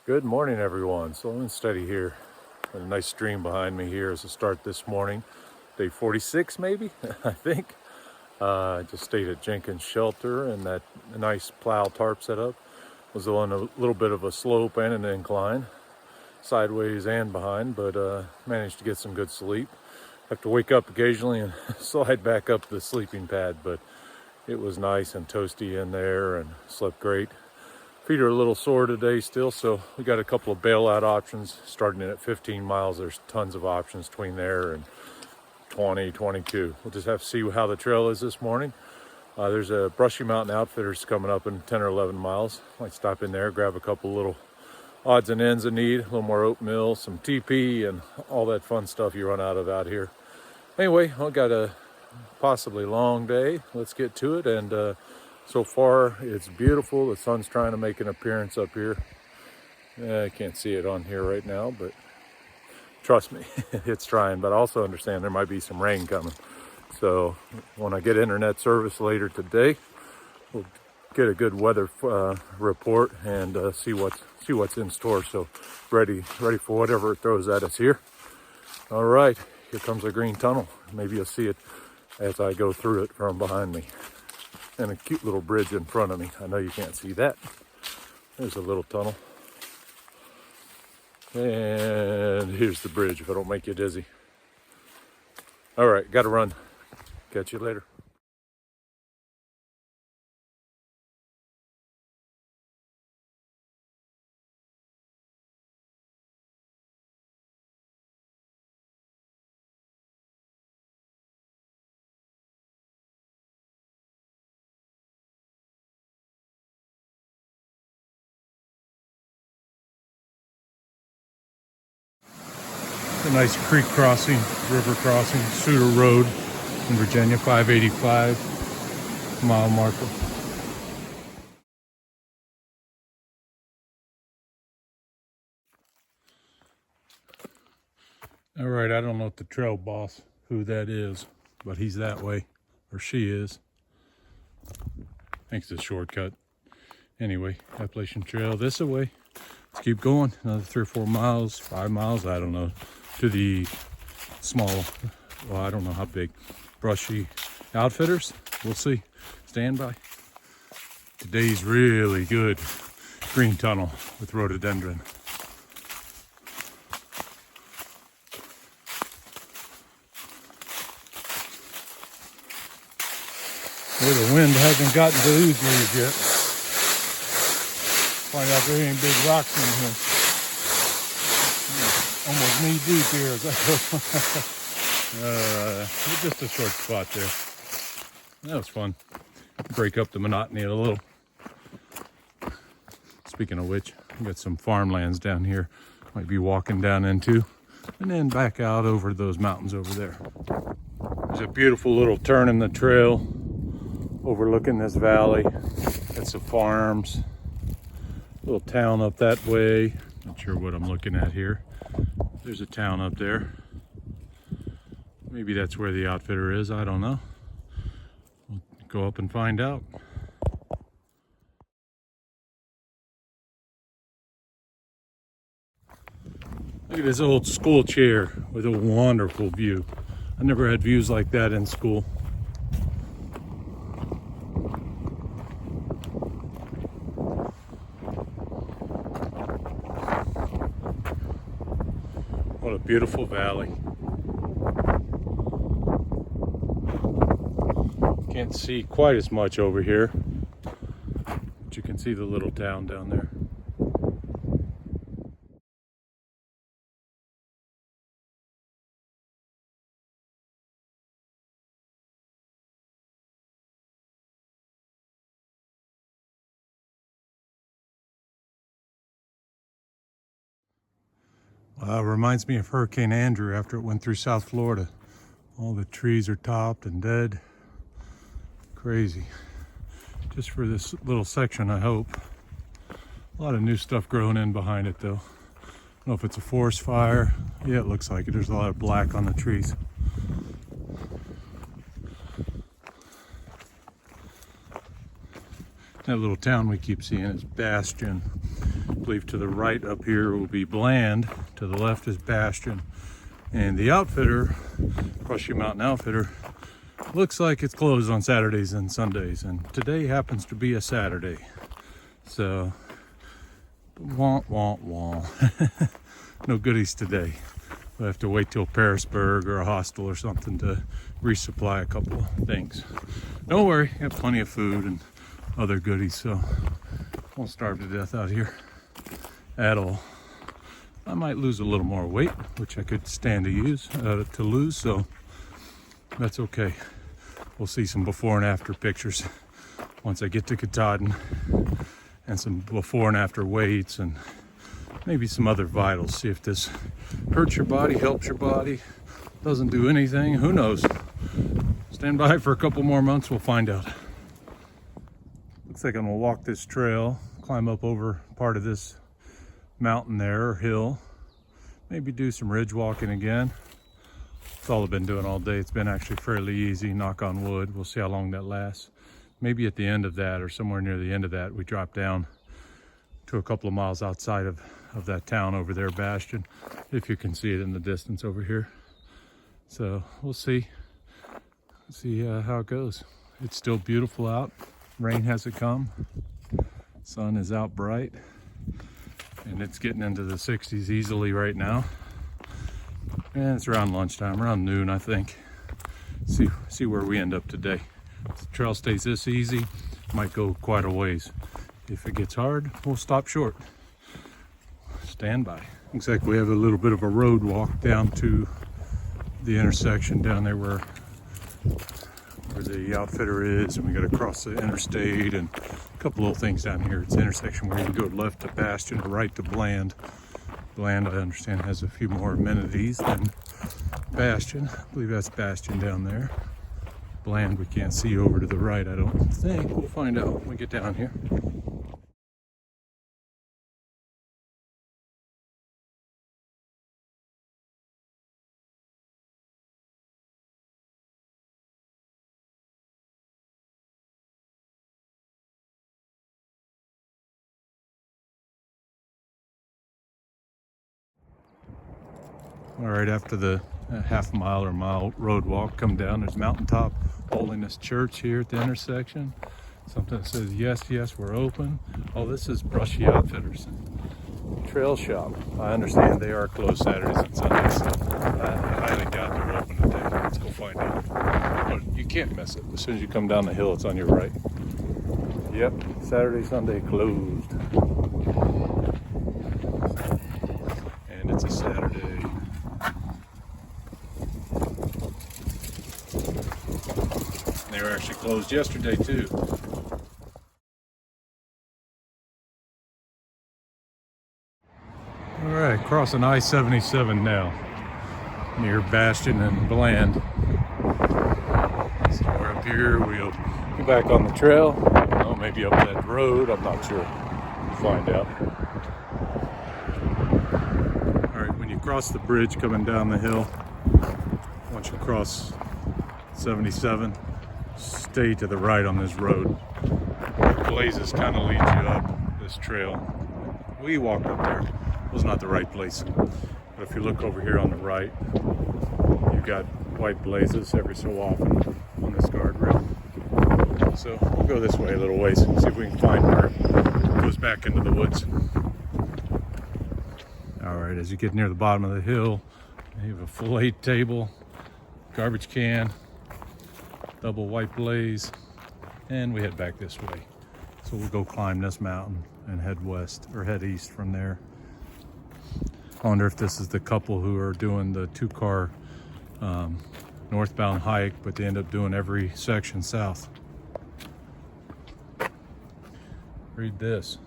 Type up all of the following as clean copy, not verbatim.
Good morning, everyone. Slow and steady here. Got a nice stream behind me here as a start this morning. Day 46, maybe, I think. Just stayed at Jenkins Shelter, and that nice plow tarp setup was on a little bit of a slope and an incline, sideways and behind, but managed to get some good sleep. Have to wake up occasionally and slide back up the sleeping pad, but it was nice and toasty in there and slept great. Feet are a little sore today still, so we got a couple of bailout options starting at 15 miles. There's tons of options between there and 20, 22. We'll just have to see how the trail is this morning. There's a Brushy Mountain Outfitters coming up in 10 or 11 miles. Might stop in there, grab a couple little odds and ends I need, a little more oatmeal, some TP, and all that fun stuff you run out of out here. Anyway, I've got a possibly long day. Let's get to it. And so far, it's beautiful. The sun's trying to make an appearance up here. I can't see it on here right now, but trust me, it's trying. But I also understand there might be some rain coming. So when I get internet service later today, we'll get a good weather report and see what's in store. So ready for whatever it throws at us here. All right, here comes a green tunnel. Maybe you'll see it as I go through it from behind me. And a cute little bridge in front of me. I know you can't see that. There's a little tunnel. And here's the bridge, if I don't make you dizzy. All right, gotta run. Catch you later. A nice creek crossing, river crossing, Suter Road in Virginia, 585 mile marker. All right, I don't know if the trail boss, who that is, but he's that way, or she is. I think it's a shortcut. Anyway, Appalachian Trail this way. Let's keep going, another 3 or 4 miles, 5 miles, I don't know, to the small, well, I don't know how big, Brushy Outfitters. We'll see. Stand by. Today's really good green tunnel with rhododendron. Well, the wind hasn't gotten to these leaves yet. Find out there ain't big rocks in here. Almost knee deep here. Just a short spot there. That was fun. Break up the monotony a little. Speaking of which, we got some farmlands down here. Might be walking down into, and then back out over those mountains over there. There's a beautiful little turn in the trail overlooking this valley. Got some farms. Little town up that way. Not sure what I'm looking at here. There's a town up there. Maybe that's where the outfitter is. I don't know. We'll go up and find out. Look at this old school chair with a wonderful view. I never had views like that in school. What a beautiful valley. Can't see quite as much over here, but you can see the little town down there. It reminds me of Hurricane Andrew after it went through South Florida. All the trees are topped and dead. Crazy. Just for this little section, I hope. A lot of new stuff growing in behind it though. I don't know if it's a forest fire. Yeah, it looks like it. There's a lot of black on the trees. That little town we keep seeing is Bastion. believe to the right up here will be Bland, to the left is Bastion. And the outfitter, Brushy Mountain Outfitter, looks like it's closed on Saturdays and Sundays, and today happens to be a Saturday. So, wah, wah, wah. No goodies today. We'll have to wait till Parisburg or a hostel or something to resupply a couple of things. Don't worry, got plenty of food and other goodies, so won't starve to death out here at all. I might lose a little more weight, which I could stand to lose, so that's okay. We'll see some before and after pictures once I get to Katahdin, and some before and after weights, and maybe some other vitals. See if this hurts your body, helps your body, doesn't do anything. Who knows? Stand by for a couple more months, we'll find out. Looks like I'm gonna walk this trail, climb up over part of this mountain there, or hill. Maybe do some ridge walking again. That's all I've been doing all day. It's been actually fairly easy, knock on wood. We'll see how long that lasts. Maybe at the end of that, or somewhere near the end of that, we drop down to a couple of miles outside of that town over there, Bastion, if you can see it in the distance over here. So we'll see how it goes. It's still beautiful out. Rain hasn't come. Sun is out bright, and it's getting into the 60s easily right now. And it's around lunchtime, around noon, I think. See where we end up today. If the trail stays this easy, might go quite a ways. If it gets hard, we'll stop short. Stand by. Looks like we have a little bit of a road walk down to the intersection down there where the outfitter is, and we got to cross the interstate and a couple little things down here. It's an intersection where you can go left to Bastion or right to Bland. Bland, I understand, has a few more amenities than Bastion. I believe that's Bastion down there. Bland we can't see over to the right, I don't think. We'll find out when we get down here. All right, after the half mile or mile road walk, come down, there's Mountaintop Holiness Church here at the intersection. Something that says, yes, yes, we're open. Oh, this is Brushy Outfitters Trail Shop. I understand they are closed Saturdays and Sundays, so I highly doubt they're open today. Let's go find out. But you can't miss it. As soon as you come down the hill, it's on your right. Yep, Saturday, Sunday closed. And it's a Saturday. They were actually closed yesterday too. All right, crossing I-77 now, near Bastion and Bland. So we're up here, we'll get back on the trail. Oh, maybe up that road, I'm not sure. We'll find out. All right, when you cross the bridge coming down the hill, once you cross 77, stay to the right on this road. The blazes kind of lead you up this trail. We walked up there. It was not the right place. But if you look over here on the right, you've got white blazes every so often on this guardrail. So we'll go this way a little ways and see if we can find where it goes back into the woods. All right, as you get near the bottom of the hill, you have a full 8 table, garbage can, double white blaze, and we head back this way. So we'll go climb this mountain and head west or head east from there. I wonder if this is the couple who are doing the 2-car northbound hike, but they end up doing every section south. Read this.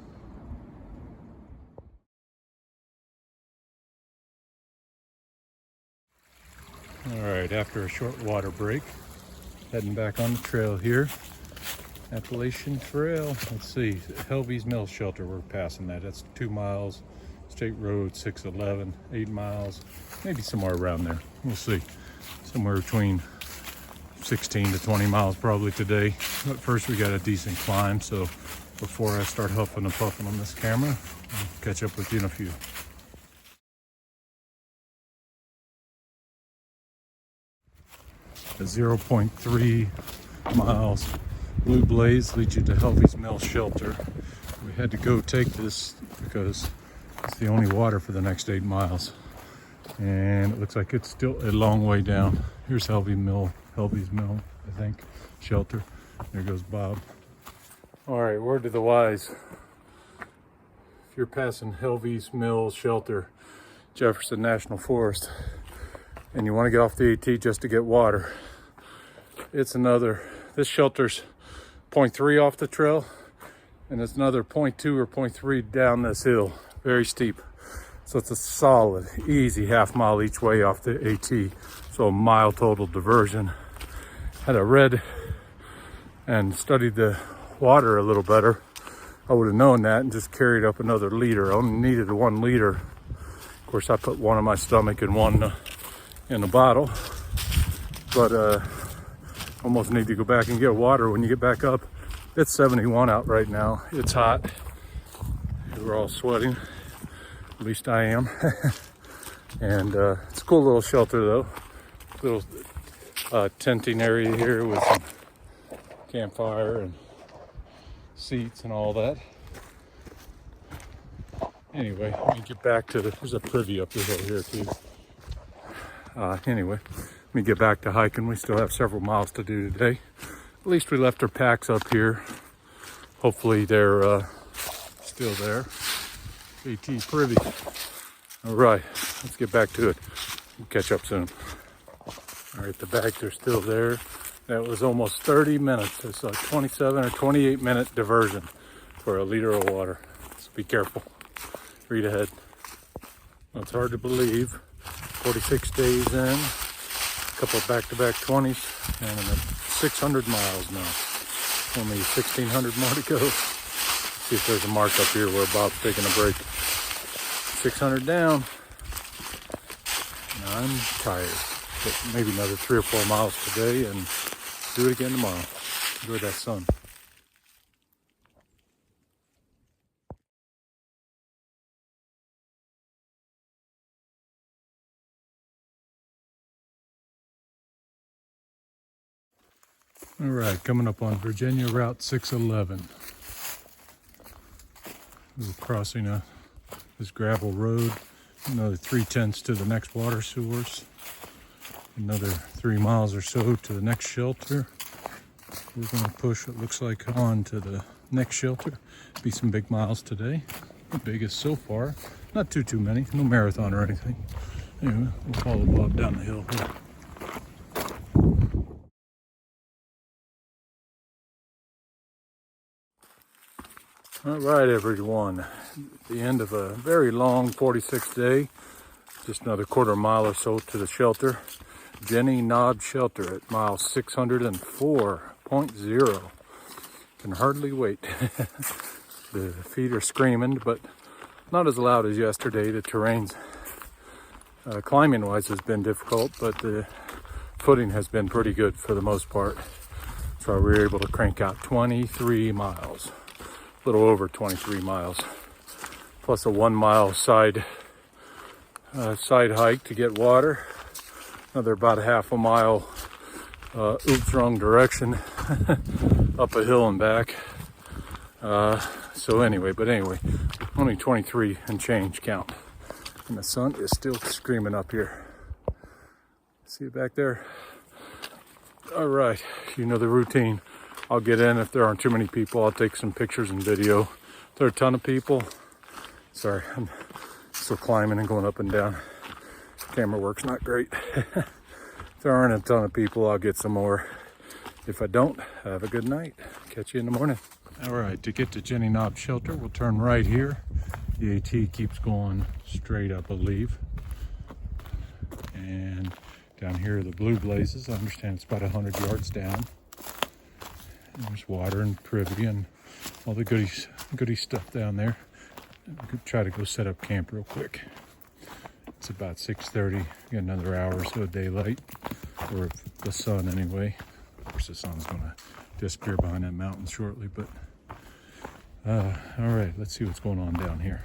All right, after a short water break, heading back on the trail here. Appalachian Trail. Let's see, Helvey's Mill Shelter, we're passing that. That's 2 miles. State Road 611, 8 miles. Maybe somewhere around there. We'll see. Somewhere between 16 to 20 miles probably today. But first we got a decent climb, so before I start huffing and puffing on this camera. I'll catch up with you in a few. The 0.3 miles blue blaze leads you to Helvey's Mill Shelter. We had to go take this because it's the only water for the next 8 miles. And it looks like it's still a long way down. Here's Helvey's Mill, I think, shelter. There goes Bob. All right, word to the wise. If you're passing Helvey's Mill Shelter, Jefferson National Forest, and you want to get off the AT just to get water, this shelter's 0.3 off the trail, and it's another 0.2 or 0.3 down this hill, very steep. So it's a solid, easy half-mile each way off the AT. So a mile total diversion. Had I read and studied the water a little better, I would have known that and just carried up another liter. I only needed 1 liter. Of course, I put one in my stomach and one in a bottle. But almost need to go back and get water when you get back up. It's 71 out right now. It's hot. We're all sweating. At least I am. And it's a cool little shelter though. Little tenting area here with some campfire and seats and all that. Anyway, let me get back to there's a privy up the hill here too. Anyway, let me get back to hiking. We still have several miles to do today. At least we left our packs up here. Hopefully they're still there. AT privy. All right, let's get back to it. We'll catch up soon. All right, the bags are still there. That was almost 30 minutes. It's a 27 or 28 minute diversion for a liter of water. So be careful. Read ahead. Well, it's hard to believe. 46 days in, a couple of back-to-back 20s, and I'm at 600 miles now. Only 1,600 more to go. Let's see if there's a mark up here where Bob's taking a break. 600 down. And I'm tired. But maybe another 3 or 4 miles today and do it again tomorrow. Enjoy that sun. All right, coming up on Virginia Route 611. We're crossing this gravel road. Another 3/10 to the next water source. Another 3 miles or so to the next shelter. We're going to push what looks like on to the next shelter. Be some big miles today. The biggest so far. Not too many. No marathon or anything. Anyway, we'll follow Bob down the hill here. All right, everyone. At the end of a very long 46 day, just another quarter mile or so to the shelter. Jenny Knob Shelter at mile 604.0. Can hardly wait. The feet are screaming, but not as loud as yesterday. The terrain's climbing-wise has been difficult, but the footing has been pretty good for the most part. So we were able to crank out 23 miles. A little over 23 miles, plus a 1 mile side hike to get water. Another about a half a mile oops, wrong direction up a hill and back. So anyway, only 23 and change count, and the sun is still screaming up here. See it back there? All right, you know the routine. I'll get in. If there aren't too many people, I'll take some pictures and video. If there are a ton of people, sorry, I'm still climbing and going up and down. Camera work's not great. If there aren't a ton of people, I'll get some more. If I don't, have a good night. Catch you in the morning. All right, to get to Jenny Knob Shelter, we'll turn right here. The AT keeps going straight, I believe. And down here are the blue blazes. I understand it's about 100 yards down. There's water and privy and all the goody stuff down there. We could try to go set up camp real quick. It's about 6:30. Got another hour or so of daylight, or the sun anyway. Of course, the sun's going to disappear behind that mountain shortly, but All right, let's see what's going on down here.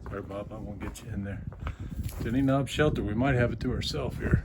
Sorry, Bob, I won't get you in there. Jenny Knob Shelter, we might have it to ourselves here.